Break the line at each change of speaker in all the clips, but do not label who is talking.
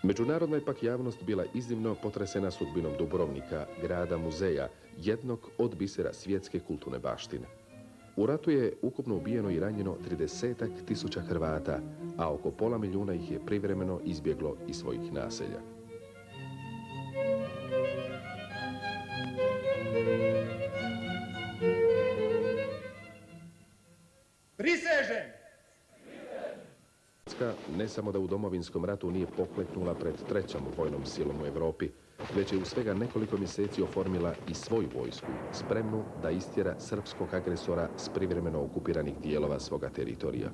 Međunarodna je pak javnost bila iznimno potresena sudbinom Dubrovnika, grada muzeja, jednog od bisera svjetske kulturne baštine. U ratu je ukupno ubijeno i ranjeno 30.000 Hrvata, a oko pola milijuna ih je privremeno izbjeglo iz svojih naselja.
Prisežem!
Hrvatska ne samo da u Domovinskom ratu nije pokleknula pred trećom vojnom silom u Europi, već je u svega nekoliko mjeseci oformila i svoju vojsku, spremnu da istjera srpskog agresora s privremeno okupiranih dijelova svoga teritorija.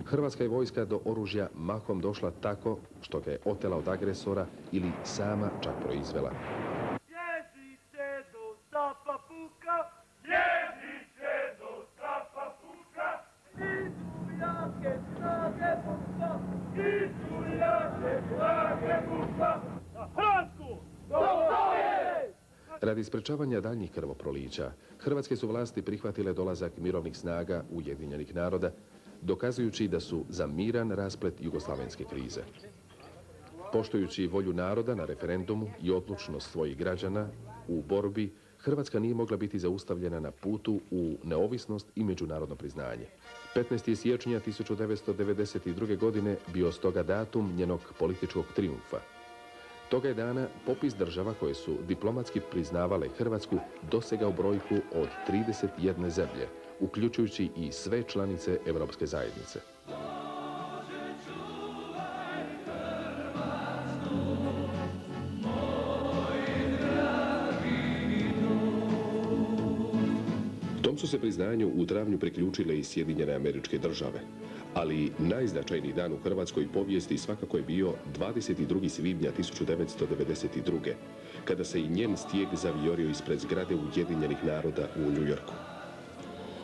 Hrvatska je vojska do oružja mahom došla tako što ga je otela od agresora ili sama čak proizvela. Radi sprečavanja daljnjih krvoprolića, hrvatske su vlasti prihvatile dolazak mirovnih snaga Ujedinjenih naroda, dokazujući da su za miran rasplet jugoslavenske krize. Poštujući volju naroda na referendumu i odlučnost svojih građana u borbi, Hrvatska nije mogla biti zaustavljena na putu u neovisnost i međunarodno priznanje. 15. siječnja 1992. godine bio stoga datum njenog političkog trijumfa. Toga je dana popis država koje su diplomatski priznavale Hrvatsku dosegao brojku od 31 zemlje, uključujući i sve članice Europske zajednice. Tom su se priznanju u travnju priključile i Sjedinjene Američke Države, ali najznačajniji dan u hrvatskoj povijesti svakako je bio 22. svibnja 1992. kada se i njen stijeg zaviorio ispred zgrade Ujedinjenih naroda u Njujorku.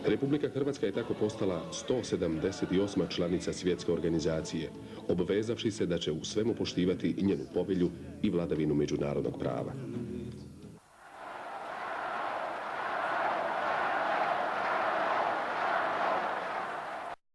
Republika Hrvatska je tako postala 178. članica svjetske organizacije, obvezavši se da će u svemu poštivati njenu povelju i vladavinu međunarodnog prava.